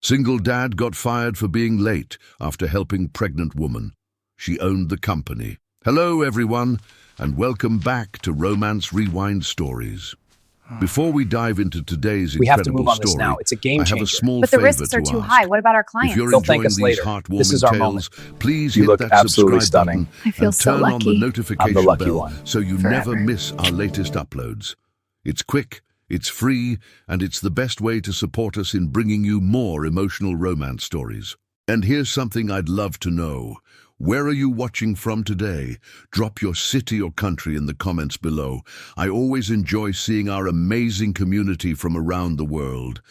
Single dad got fired for being late after helping pregnant woman. She owned the company. Hello, everyone, and welcome back to Romance Rewind Stories. Before we dive into today's We have to incredible move on this story, now. It's a game I have changer. a small But the favor risks are to too ask. high. What about our clients? If you're They'll thank enjoying us these later. heartwarming This is our tales, please You hit look that absolutely subscribe stunning. button I feel and so turn on the lucky. notification I'm the lucky bell one. so you Forever. never miss our latest uploads. It's quick, it's free, and it's the best way to support us in bringing you more emotional romance stories. And here's something I'd love to know. Where are you watching from today? Drop your city or country in the comments below. I always enjoy seeing our amazing community from around the world.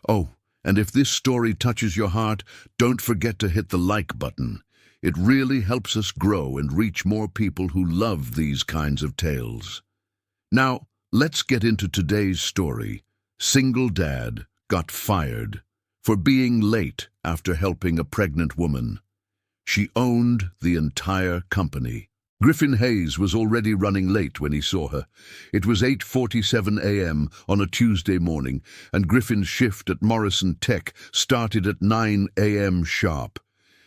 Oh, and if this story touches your heart, don't forget to hit the like button. It really helps us grow and reach more people who love these kinds of tales. Now, let's get into today's story. Single dad got fired for being late after helping a pregnant woman. She owned the entire company. Griffin Hayes was already running late when he saw her. It was 8:47 a.m. on a Tuesday morning, and Griffin's shift at Morrison Tech started at 9 a.m. sharp.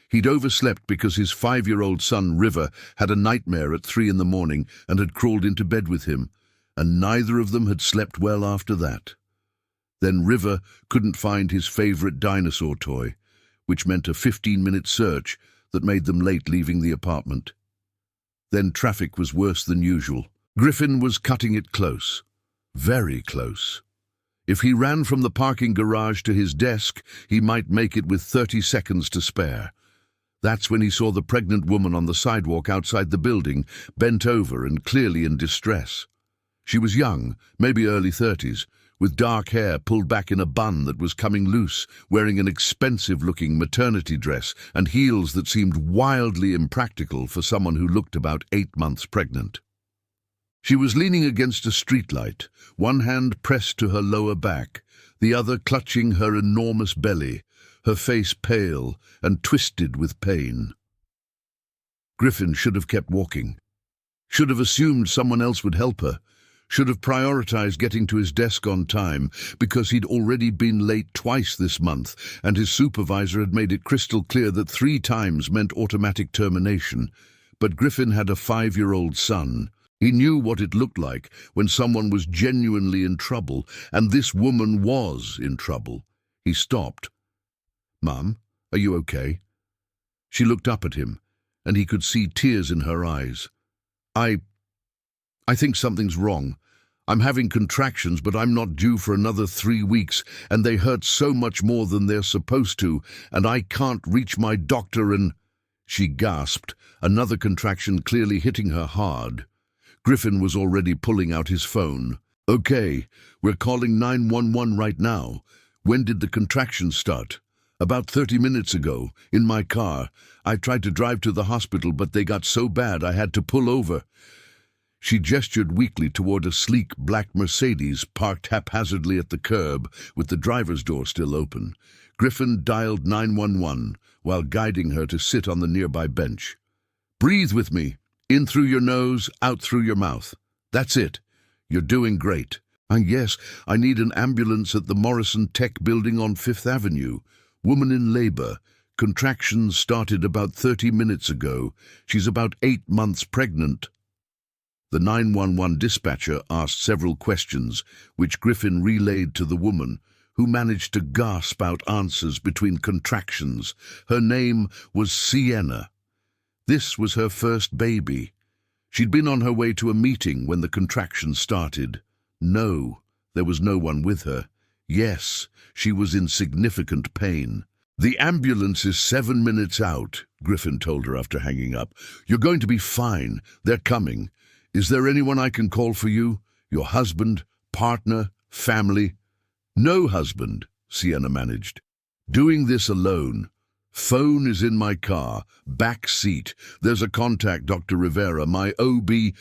He'd overslept because his 5-year-old son, River, had a nightmare at 3 in the morning and had crawled into bed with him, and neither of them had slept well after that. Then River couldn't find his favorite dinosaur toy, which meant a 15-minute search that made them late leaving the apartment. Then traffic was worse than usual. Griffin was cutting it close, very close. If he ran from the parking garage to his desk, he might make it with 30 seconds to spare. That's when he saw the pregnant woman on the sidewalk outside the building, bent over and clearly in distress. She was young, maybe early 30s, with dark hair pulled back in a bun that was coming loose, wearing an expensive-looking maternity dress and heels that seemed wildly impractical for someone who looked about 8 months pregnant. She was leaning against a streetlight, one hand pressed to her lower back, the other clutching her enormous belly, her face pale and twisted with pain. Griffin should have kept walking, should have assumed someone else would help her, should have prioritized getting to his desk on time because he'd already been late twice this month, and his supervisor had made it crystal clear that 3 times meant automatic termination. But Griffin had a 5-year-old son. He knew what it looked like when someone was genuinely in trouble, and this woman was in trouble. He stopped. "Mum, are you okay?" She looked up at him, and he could see tears in her eyes. I think something's wrong. I'm having contractions, but I'm not due for another 3 weeks, and they hurt so much more than they're supposed to, and I can't reach my doctor and—" She gasped, another contraction clearly hitting her hard. Griffin was already pulling out his phone. "Okay, we're calling 911 right now. When did the contractions start?" "About 30 minutes ago, in my car. I tried to drive to the hospital, but they got so bad I had to pull over." She gestured weakly toward a sleek black Mercedes parked haphazardly at the curb with the driver's door still open. Griffin dialed 911 while guiding her to sit on the nearby bench. "Breathe with me. In through your nose, out through your mouth. That's it. You're doing great. And yes, I need an ambulance at the Morrison Tech building on 5th Avenue. Woman in labor. Contractions started about 30 minutes ago. She's about 8 months pregnant." The 911 dispatcher asked several questions, which Griffin relayed to the woman, who managed to gasp out answers between contractions. Her name was Sienna. This was her first baby. She'd been on her way to a meeting when the contractions started. No, there was no one with her. Yes, she was in significant pain. "The ambulance is 7 minutes out," Griffin told her after hanging up. "You're going to be fine. They're coming. Is there anyone I can call for you? Your husband, partner, family?" "No husband," Sienna managed. "Doing this alone. Phone is in my car, back seat. There's a contact, Dr. Rivera, my OB."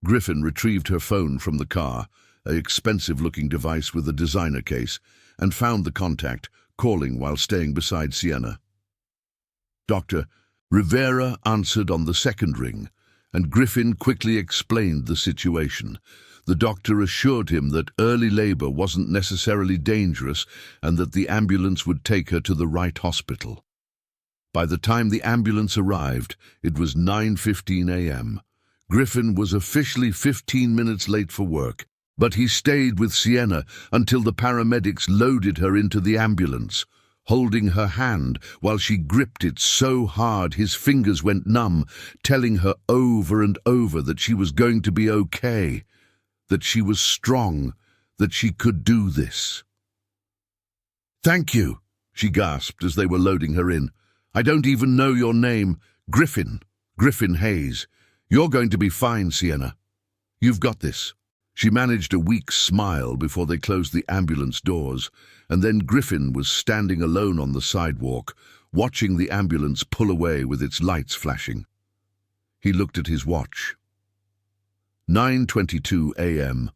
Griffin retrieved her phone from the car, an expensive-looking device with a designer case, and found the contact, calling while staying beside Sienna. Dr. Rivera answered on the second ring, and Griffin quickly explained the situation. The doctor assured him that early labor wasn't necessarily dangerous and that the ambulance would take her to the right hospital. By the time the ambulance arrived, it was 9:15 a.m. Griffin was officially 15 minutes late for work, but he stayed with Sienna until the paramedics loaded her into the ambulance, holding her hand while she gripped it so hard his fingers went numb, telling her over and over that she was going to be okay, that she was strong, that she could do this. "Thank you," she gasped as they were loading her in. "I don't even know your name. Griffin Hayes. You're going to be fine, Sienna. You've got this." She managed a weak smile before they closed the ambulance doors, and then Griffin was standing alone on the sidewalk, watching the ambulance pull away with its lights flashing. He looked at his watch. 9:22 a.m.,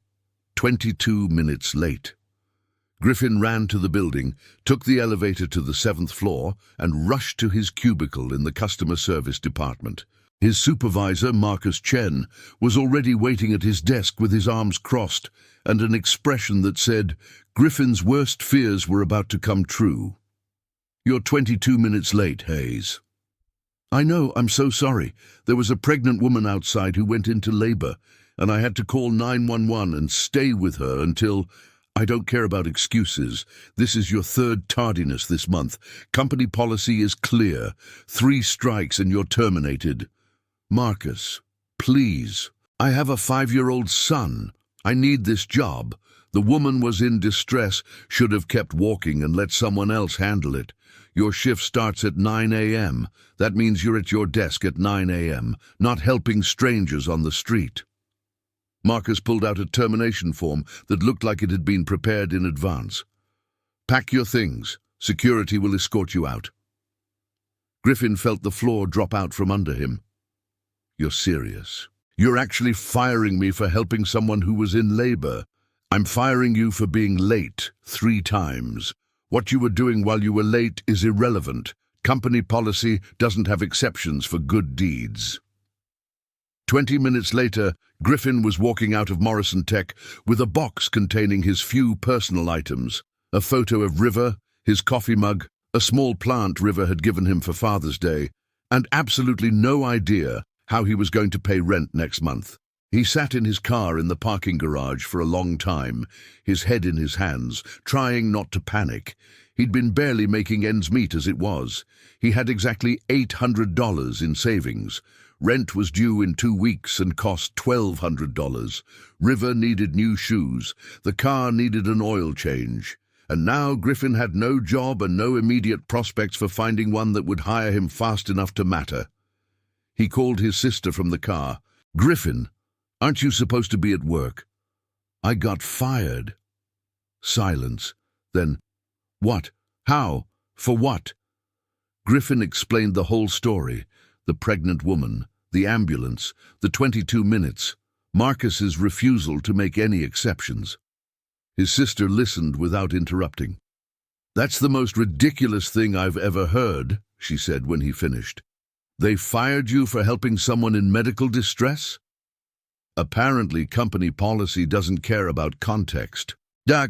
22 minutes late. Griffin ran to the building, took the elevator to the 7th floor, and rushed to his cubicle in the customer service department. His supervisor, Marcus Chen, was already waiting at his desk with his arms crossed and an expression that said, Griffin's worst fears were about to come true. "You're 22 minutes late, Hayes." "I know, I'm so sorry. There was a pregnant woman outside who went into labor, and I had to call 911 and stay with her until... I don't care about excuses. This is your 3rd tardiness this month. Company policy is clear. 3 strikes and you're terminated." "Marcus, please. I have a 5-year-old son. I need this job." The woman was in distress, should have kept walking and let someone else handle it. "Your shift starts at 9 a.m. That means you're at your desk at 9 a.m., not helping strangers on the street." Marcus pulled out a termination form that looked like it had been prepared in advance. "Pack your things. Security will escort you out." Griffin felt the floor drop out from under him. "You're serious? You're actually firing me for helping someone who was in labor? I'm firing you for being late 3 times. What you were doing while you were late is irrelevant. Company policy doesn't have exceptions for good deeds." 20 minutes later, Griffin was walking out of Morrison Tech with a box containing his few personal items, a photo of River, his coffee mug, a small plant River had given him for Father's Day, and absolutely no idea how he was going to pay rent next month. He sat in his car in the parking garage for a long time, his head in his hands, trying not to panic. He'd been barely making ends meet as it was. He had exactly $800 in savings. Rent was due in 2 weeks and cost $1,200. River needed new shoes. The car needed an oil change. And now Griffin had no job and no immediate prospects for finding one that would hire him fast enough to matter. He called his sister from the car. "Griffin, aren't you supposed to be at work?" "I got fired." Silence. Then, "What? How? For what?" Griffin explained the whole story. The pregnant woman, the ambulance, the 22 minutes, Marcus's refusal to make any exceptions. His sister listened without interrupting. "That's the most ridiculous thing I've ever heard," she said when he finished. "They fired you for helping someone in medical distress?" "Apparently company policy doesn't care about context."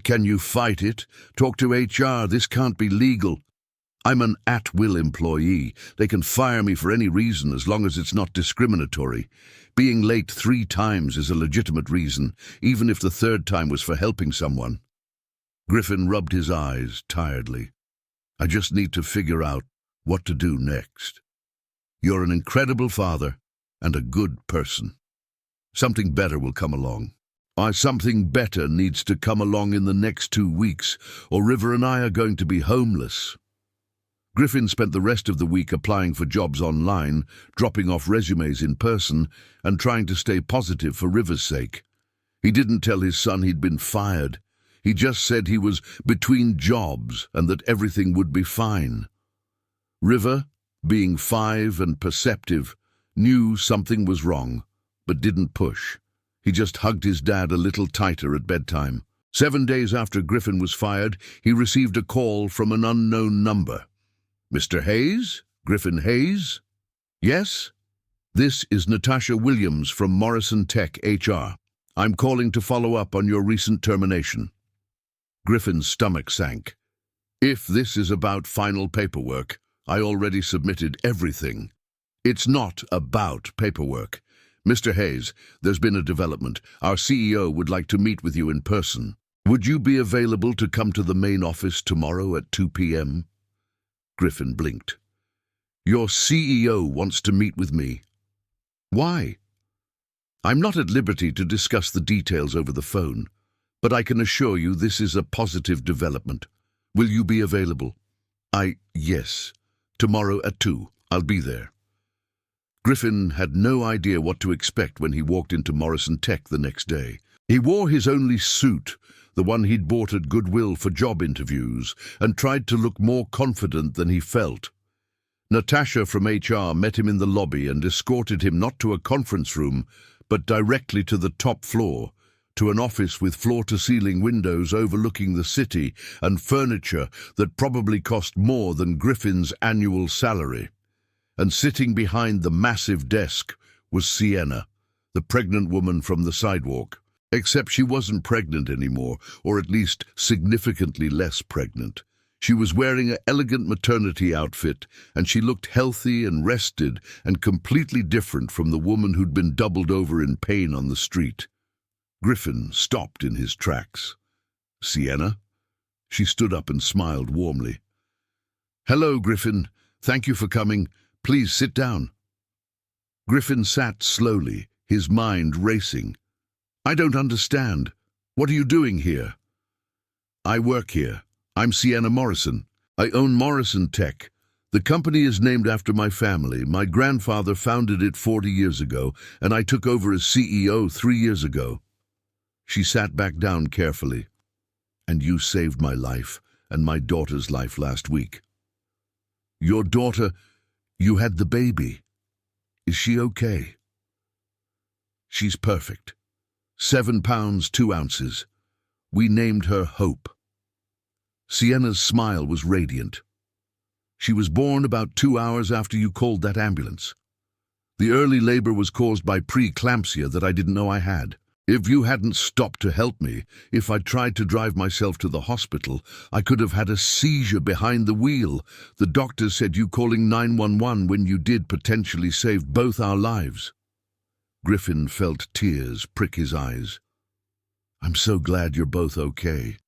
Can you fight it? Talk to HR, this can't be legal." "I'm an at-will employee. They can fire me for any reason as long as it's not discriminatory. Being late 3 times is a legitimate reason, even if the 3rd time was for helping someone." Griffin rubbed his eyes tiredly. "I just need to figure out what to do next. You're an incredible father and a good person. Something better will come along." Something better needs to come along in the next 2 weeks, or River and I are going to be homeless." Griffin spent the rest of the week applying for jobs online, dropping off resumes in person, and trying to stay positive for River's sake. He didn't tell his son he'd been fired. He just said he was between jobs and that everything would be fine. River, being 5 and perceptive, knew something was wrong, but didn't push. He just hugged his dad a little tighter at bedtime. 7 days after Griffin was fired, he received a call from an unknown number. "Mr. Hayes? Griffin Hayes?" "Yes?" "This is Natasha Williams from Morrison Tech HR." I'm calling to follow up on your recent termination. Griffin's stomach sank. If this is about final paperwork, I already submitted everything. It's not about paperwork. Mr. Hayes, there's been a development. Our CEO would like to meet with you in person. Would you be available to come to the main office tomorrow at 2 p.m.? Griffin blinked. Your CEO wants to meet with me. Why? I'm not at liberty to discuss the details over the phone, but I can assure you this is a positive development. Will you be available? Yes. Tomorrow at 2. I'll be there. Griffin had no idea what to expect when he walked into Morrison Tech the next day. He wore his only suit, the one he'd bought at Goodwill for job interviews, and tried to look more confident than he felt. Natasha from HR met him in the lobby and escorted him not to a conference room, but directly to the top floor, to an office with floor-to-ceiling windows overlooking the city and furniture that probably cost more than Griffin's annual salary. And sitting behind the massive desk was Sienna, the pregnant woman from the sidewalk. Except she wasn't pregnant anymore, or at least significantly less pregnant. She was wearing an elegant maternity outfit, and she looked healthy and rested and completely different from the woman who'd been doubled over in pain on the street. Griffin stopped in his tracks. Sienna? She stood up and smiled warmly. Hello, Griffin. Thank you for coming. Please sit down. Griffin sat slowly, his mind racing. I don't understand. What are you doing here? I work here. I'm Sienna Morrison. I own Morrison Tech. The company is named after my family. My grandfather founded it 40 years ago, and I took over as CEO 3 years ago. She sat back down carefully. And you saved my life and my daughter's life last week. Your daughter, you had the baby. Is she okay? She's perfect. 7 pounds, 2 ounces. We named her Hope. Sienna's smile was radiant. She was born about 2 hours after you called that ambulance. The early labor was caused by preeclampsia that I didn't know I had. If you hadn't stopped to help me, if I'd tried to drive myself to the hospital, I could have had a seizure behind the wheel. The doctors said you calling 911 when you did potentially saved both our lives. Griffin felt tears prick his eyes. I'm so glad you're both okay.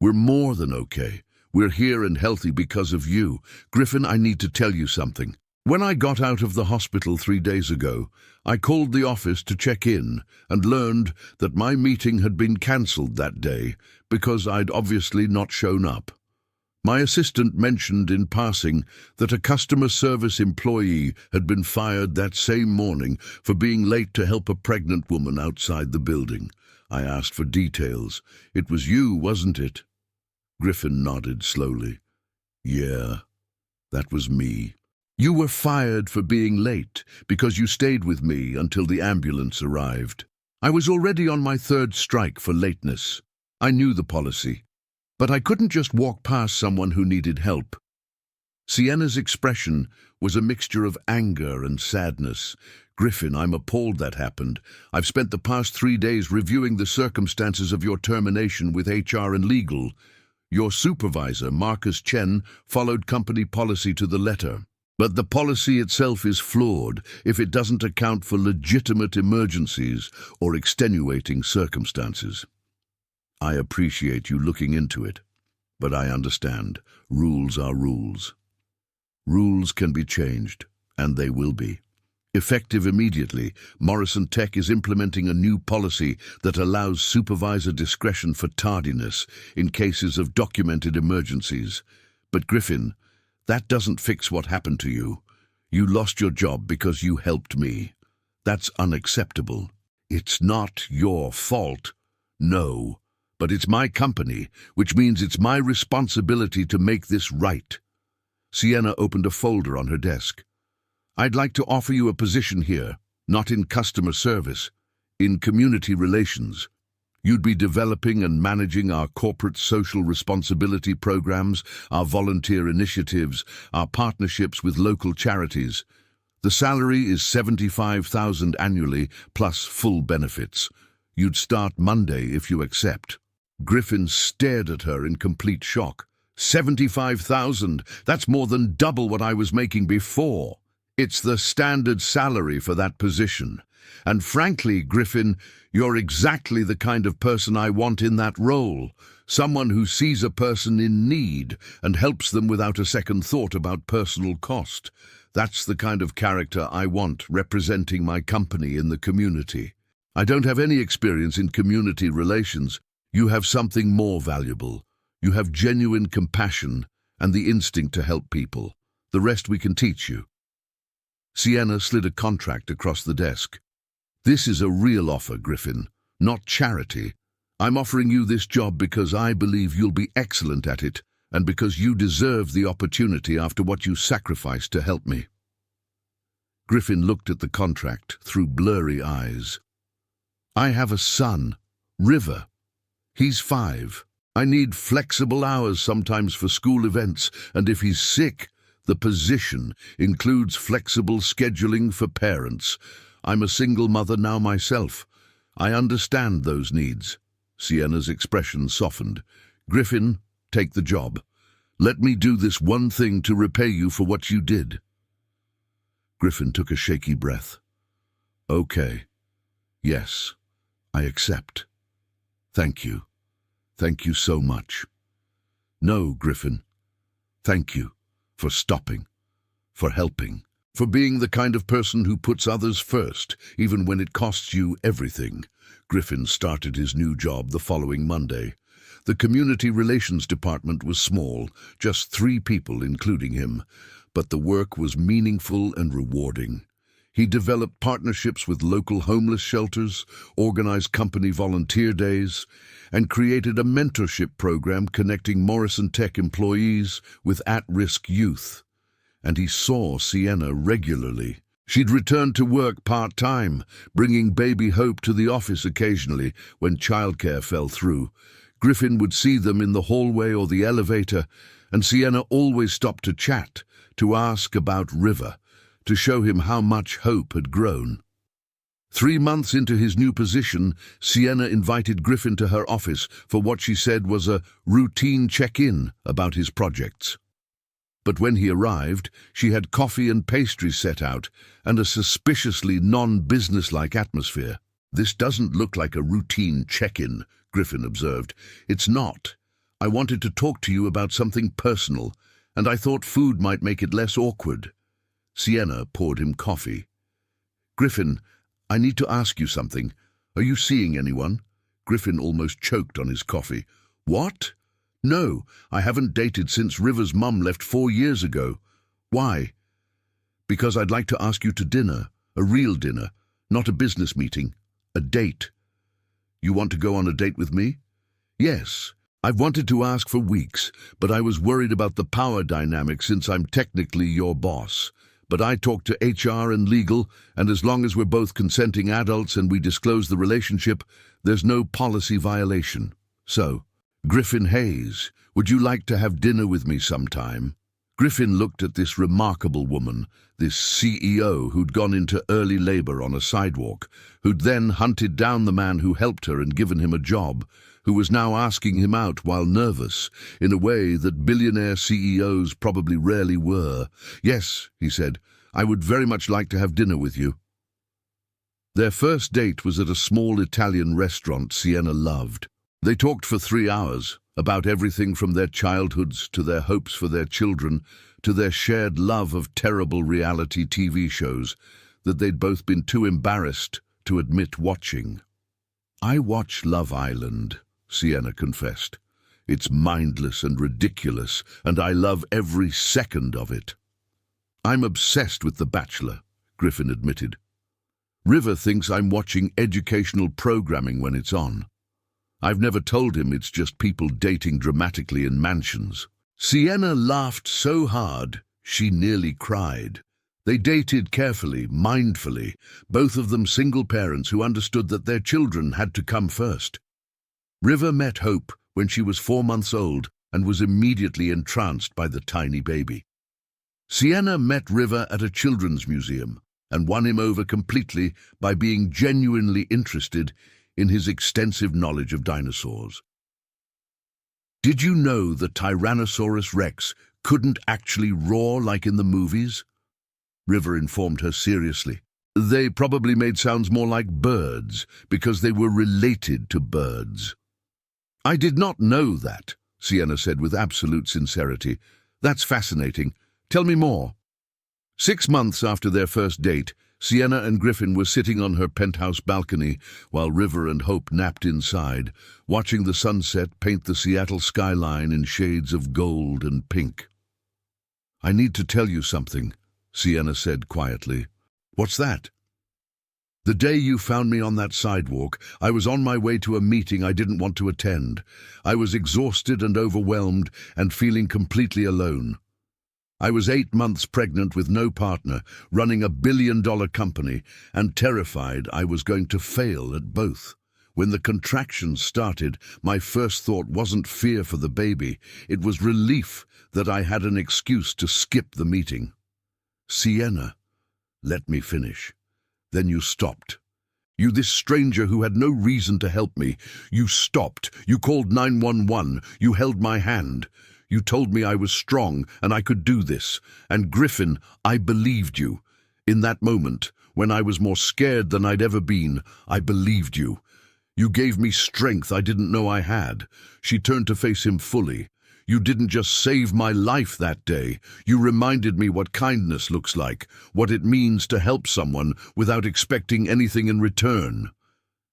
We're more than okay. We're here and healthy because of you. Griffin, I need to tell you something. When I got out of the hospital 3 days ago, I called the office to check in and learned that my meeting had been cancelled that day because I'd obviously not shown up. My assistant mentioned in passing that a customer service employee had been fired that same morning for being late to help a pregnant woman outside the building. I asked for details. It was you, wasn't it? Griffin nodded slowly. Yeah, that was me. You were fired for being late because you stayed with me until the ambulance arrived. I was already on my 3rd strike for lateness. I knew the policy. But I couldn't just walk past someone who needed help. Sienna's expression was a mixture of anger and sadness. Griffin, I'm appalled that happened. I've spent the past 3 days reviewing the circumstances of your termination with HR and legal. Your supervisor, Marcus Chen, followed company policy to the letter. But the policy itself is flawed if it doesn't account for legitimate emergencies or extenuating circumstances. I appreciate you looking into it, but I understand. Rules are rules. Rules can be changed, and they will be. Effective immediately, Morrison Tech is implementing a new policy that allows supervisor discretion for tardiness in cases of documented emergencies. But Griffin, that doesn't fix what happened to you. You lost your job because you helped me. That's unacceptable. It's not your fault. No. But it's my company, which means it's my responsibility to make this right. Sienna opened a folder on her desk. I'd like to offer you a position here, not in customer service, in community relations. You'd be developing and managing our corporate social responsibility programs, our volunteer initiatives, our partnerships with local charities. The salary is $75,000 annually, plus full benefits. You'd start Monday if you accept." Griffin stared at her in complete shock. 75,000. That's more than double what I was making before. It's the standard salary for that position. And frankly, Griffin, you're exactly the kind of person I want in that role. Someone who sees a person in need and helps them without a second thought about personal cost. That's the kind of character I want representing my company in the community. I don't have any experience in community relations. You have something more valuable. You have genuine compassion and the instinct to help people. The rest we can teach you. Sienna slid a contract across the desk. "This is a real offer, Griffin, not charity. I'm offering you this job because I believe you'll be excellent at it and because you deserve the opportunity after what you sacrificed to help me." Griffin looked at the contract through blurry eyes. "I have a son, River. He's 5. I need flexible hours sometimes for school events, and if he's sick, the position includes flexible scheduling for parents. I'm a single mother now myself. I understand those needs." Sienna's expression softened. "Griffin, take the job. Let me do this one thing to repay you for what you did." Griffin took a shaky breath. "Okay. Yes, I accept. Thank you. Thank you so much." "No, Griffin. Thank you for stopping, for helping, for being the kind of person who puts others first, even when it costs you everything." Griffin started his new job the following Monday. The community relations department was small, just 3 people including him, but the work was meaningful and rewarding. He developed partnerships with local homeless shelters, organized company volunteer days, and created a mentorship program connecting Morrison Tech employees with at-risk youth. And he saw Sienna regularly. She'd return to work part-time, bringing baby Hope to the office occasionally when childcare fell through. Griffin would see them in the hallway or the elevator, and Sienna always stopped to chat, to ask about River, to show him how much Hope had grown. 3 months into his new position, Sienna invited Griffin to her office for what she said was a routine check-in about his projects. But when he arrived, she had coffee and pastries set out and a suspiciously non-businesslike atmosphere. "This doesn't look like a routine check-in," Griffin observed. "It's not. I wanted to talk to you about something personal, and I thought food might make it less awkward." Sienna poured him coffee. "Griffin, I need to ask you something. Are you seeing anyone?" Griffin almost choked on his coffee. "What? No, I haven't dated since River's mum left 4 years ago. Why?" "Because I'd like to ask you to dinner, a real dinner, not a business meeting, a date." "You want to go on a date with me?" "Yes. I've wanted to ask for weeks, but I was worried about the power dynamic since I'm technically your boss. But I talked to HR and legal, and as long as we're both consenting adults and we disclose the relationship, there's no policy violation. So, Griffin Hayes, would you like to have dinner with me sometime?" Griffin looked at this remarkable woman, this CEO who'd gone into early labor on a sidewalk, who'd then hunted down the man who helped her and given him a job, who was now asking him out while nervous, in a way that billionaire CEOs probably rarely were. "Yes," he said, "I would very much like to have dinner with you." Their first date was at a small Italian restaurant Sienna loved. They talked for 3 hours, about everything from their childhoods to their hopes for their children, to their shared love of terrible reality TV shows that they'd both been too embarrassed to admit watching. "I watch Love Island," Sienna confessed. "It's mindless and ridiculous, and I love every second of it." "I'm obsessed with The Bachelor," Griffin admitted. "River thinks I'm watching educational programming when it's on. I've never told him it's just people dating dramatically in mansions." Sienna laughed so hard she nearly cried. They dated carefully, mindfully, both of them single parents who understood that their children had to come first. River met Hope when she was 4 months old and was immediately entranced by the tiny baby. Sienna met River at a children's museum and won him over completely by being genuinely interested in his extensive knowledge of dinosaurs. Did you know the Tyrannosaurus Rex couldn't actually roar like in the movies? River informed her seriously. They probably made sounds more like birds because they were related to birds. I did not know that, Sienna said with absolute sincerity. That's fascinating. Tell me more. 6 months after their first date, Sienna and Griffin were sitting on her penthouse balcony while River and Hope napped inside, watching the sunset paint the Seattle skyline in shades of gold and pink. I need to tell you something, Sienna said quietly. What's that? The day you found me on that sidewalk, I was on my way to a meeting I didn't want to attend. I was exhausted and overwhelmed and feeling completely alone. I was 8 months pregnant with no partner, running $1 billion company, and terrified I was going to fail at both. When the contractions started, my first thought wasn't fear for the baby. It was relief that I had an excuse to skip the meeting. Sienna, let me finish. Then you stopped. You, this stranger who had no reason to help me. You stopped. You called 911. You held my hand. You told me I was strong and I could do this. And Griffin, I believed you. In that moment, when I was more scared than I'd ever been, I believed you. You gave me strength I didn't know I had. She turned to face him fully. You didn't just save my life that day. You reminded me what kindness looks like, what it means to help someone without expecting anything in return.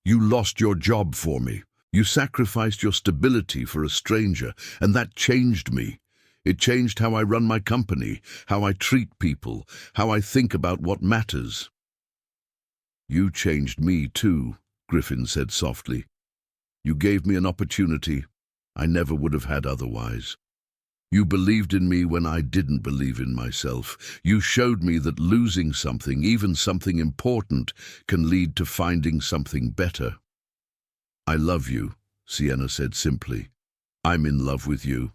You lost your job for me. You sacrificed your stability for a stranger, and that changed me. It changed how I run my company, how I treat people, how I think about what matters. You changed me too, Griffin said softly. You gave me an opportunity I never would have had otherwise. You believed in me when I didn't believe in myself. You showed me that losing something, even something important, can lead to finding something better. I love you, Sienna said simply. I'm in love with you.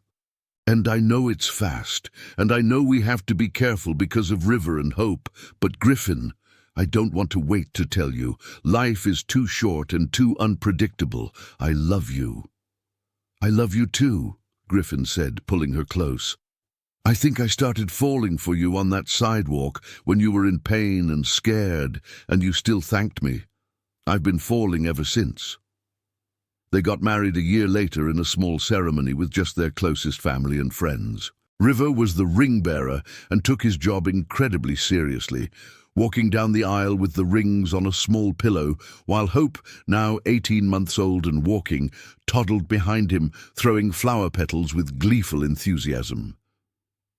And I know it's fast, and I know we have to be careful because of River and Hope, but Griffin, I don't want to wait to tell you. Life is too short and too unpredictable. I love you. I love you too, Griffin said, pulling her close. I think I started falling for you on that sidewalk when you were in pain and scared, and you still thanked me. I've been falling ever since. They got married a year later in a small ceremony with just their closest family and friends. River was the ring bearer and took his job incredibly seriously, walking down the aisle with the rings on a small pillow, while Hope, now 18 months old and walking, toddled behind him, throwing flower petals with gleeful enthusiasm.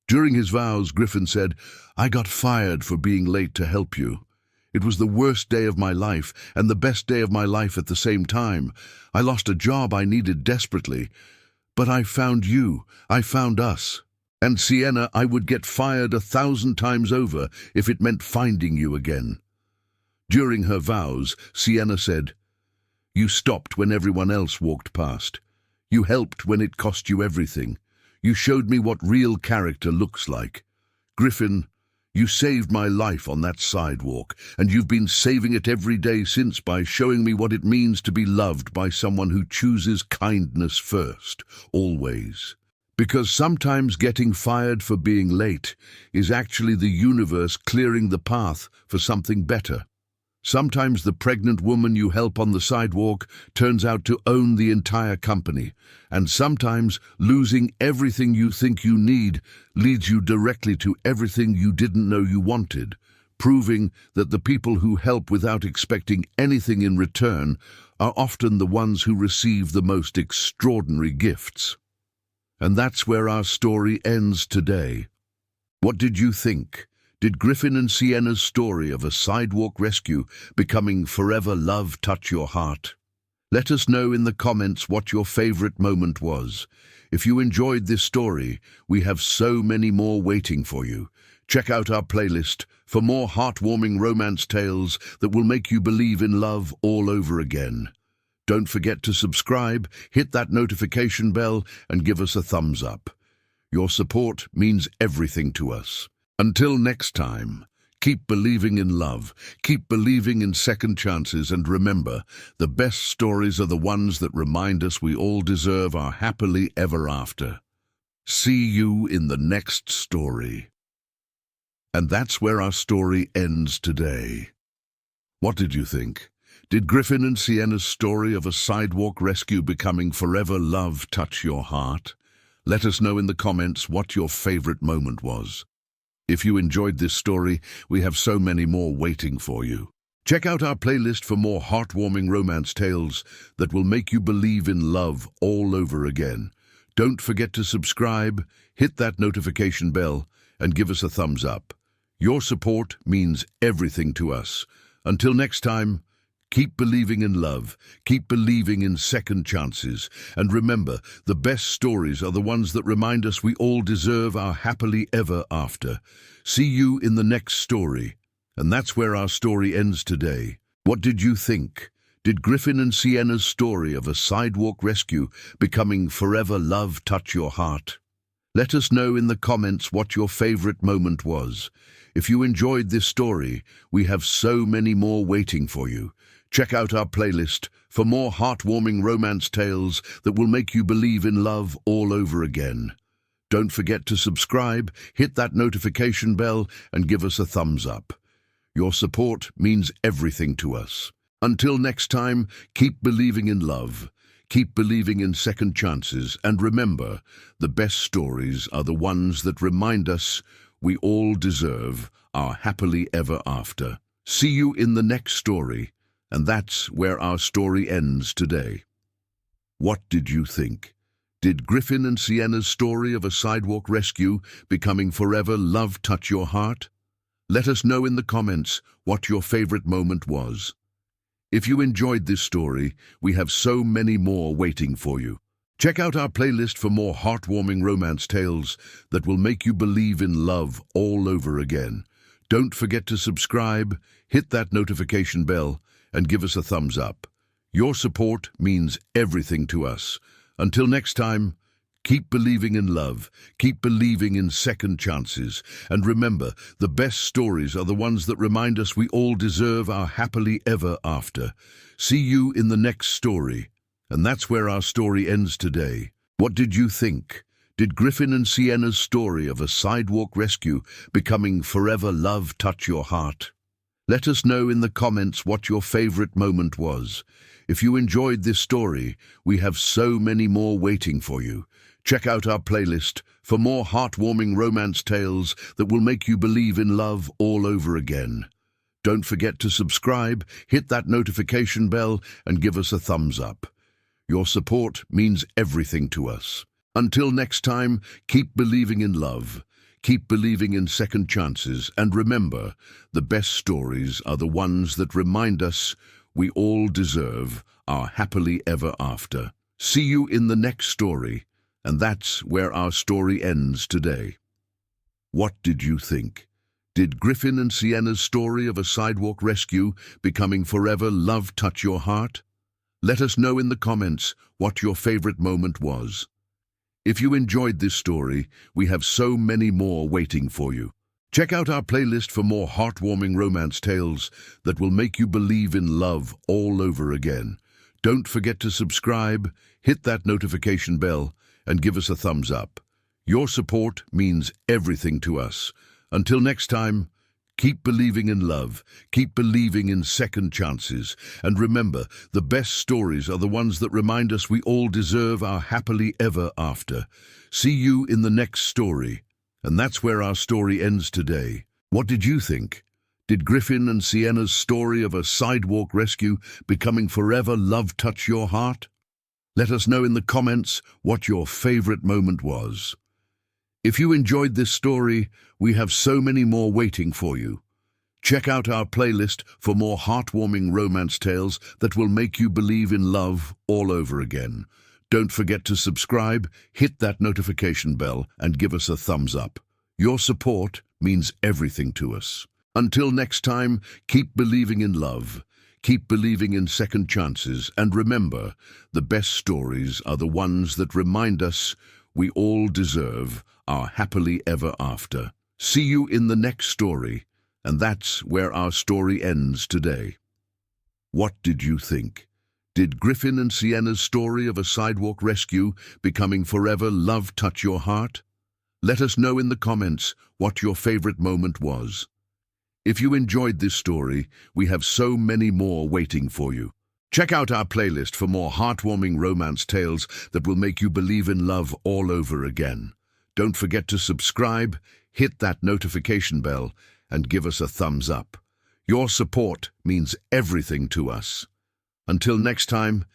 During his vows, Griffin said, I got fired for being late to help you. It was the worst day of my life and the best day of my life at the same time. I lost a job I needed desperately. But I found you. I found us. And Sienna, I would get fired 1,000 times over if it meant finding you again. During her vows, Sienna said, You stopped when everyone else walked past. You helped when it cost you everything. You showed me what real character looks like. Griffin, you saved my life on that sidewalk, and you've been saving it every day since by showing me what it means to be loved by someone who chooses kindness first, always. Because sometimes getting fired for being late is actually the universe clearing the path for something better. Sometimes the pregnant woman you help on the sidewalk turns out to own the entire company, and sometimes losing everything you think you need leads you directly to everything you didn't know you wanted, proving that the people who help without expecting anything in return are often the ones who receive the most extraordinary gifts. And that's where our story ends today. What did you think? Did Griffin and Sienna's story of a sidewalk rescue becoming forever love touch your heart? Let us know in the comments what your favorite moment was. If you enjoyed this story, we have so many more waiting for you. Check out our playlist for more heartwarming romance tales that will make you believe in love all over again. Don't forget to subscribe, hit that notification bell, and give us a thumbs up. Your support means everything to us. Until next time, Keep believing in love. Keep believing in second chances. And remember, the best stories are the ones that remind us we all deserve our happily ever after. See you in the next story. And that's where our story ends today. What did you think? Did Griffin and Sienna's story of a sidewalk rescue becoming forever love touch your heart? Let us know in the comments what your favorite moment was. If you enjoyed this story, we have so many more waiting for you. Check out our playlist for more heartwarming romance tales that will make you believe in love all over again. Don't forget to subscribe, hit that notification bell, and give us a thumbs up. Your support means everything to us. Until next time, keep believing in love, keep believing in second chances, and remember, the best stories are the ones that remind us we all deserve our happily ever after. See you in the next story. And that's where our story ends today. What did you think? Did Griffin and Sienna's story of a sidewalk rescue becoming forever love touch your heart? Let us know in the comments what your favorite moment was. If you enjoyed this story, we have so many more waiting for you. Check out our playlist for more heartwarming romance tales that will make you believe in love all over again. Don't forget to subscribe, hit that notification bell, and give us a thumbs up. Your support means everything to us. Until next time, keep believing in love, keep believing in second chances, and remember, the best stories are the ones that remind us we all deserve our happily ever after. See you in the next story, and that's where our story ends today. What did you think? Did Griffin and Sienna's story of a sidewalk rescue becoming forever love touch your heart? Let us know in the comments what your favorite moment was. If you enjoyed this story, we have so many more waiting for you. Check out our playlist for more heartwarming romance tales that will make you believe in love all over again. Don't forget to subscribe, hit that notification bell, and give us a thumbs up. Your support means everything to us. Until next time, keep believing in love, keep believing in second chances, and remember, the best stories are the ones that remind us we all deserve our happily ever after. See you in the next story. And that's where our story ends today. What did you think? Did Griffin and Sienna's story of a sidewalk rescue becoming forever love touch your heart? Let us know in the comments what your favorite moment was. If you enjoyed this story, we have so many more waiting for you. Check out our playlist for more heartwarming romance tales that will make you believe in love all over again. Don't forget to subscribe, hit that notification bell, and give us a thumbs up. Your support means everything to us. Until next time, keep believing in love, keep believing in second chances, and remember, the best stories are the ones that remind us we all deserve our happily ever after. See you in the next story, and that's where our story ends today. What did you think? Did Griffin and Sienna's story of a sidewalk rescue becoming forever love touch your heart? Let us know in the comments what your favorite moment was. If you enjoyed this story, we have so many more waiting for you. Check out our playlist for more heartwarming romance tales that will make you believe in love all over again. Don't forget to subscribe, hit that notification bell, and give us a thumbs up. Your support means everything to us. Until next time, keep believing in love, keep believing in second chances, and remember, the best stories are the ones that remind us we all deserve our happily ever after. See you in the next story. And that's where our story ends today. What did you think? Did Griffin and Sienna's story of a sidewalk rescue becoming forever love touch your heart? Let us know in the comments what your favorite moment was. If you enjoyed this story, we have so many more waiting for you. Check out our playlist for more heartwarming romance tales that will make you believe in love all over again. Don't forget to subscribe, hit that notification bell, and give us a thumbs up. Your support means everything to us. Until next time, keep believing in love, keep believing in second chances, and remember, the best stories are the ones that remind us we all deserve our happily ever after. See you in the next story, And that's where our story ends today. What did you think? Did Griffin and Sienna's story of a sidewalk rescue becoming forever love touch your heart? Let us know in the comments what your favorite moment was. If you enjoyed this story, we have so many more waiting for you. Check out our playlist for more heartwarming romance tales that will make you believe in love all over again. Don't forget to subscribe, hit that notification bell, and give us a thumbs up. Your support means everything to us. Until next time,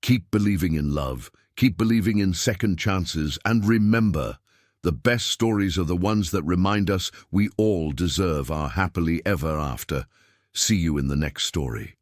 keep believing in love, keep believing in second chances, and remember, the best stories are the ones that remind us we all deserve our happily ever after. See you in the next story.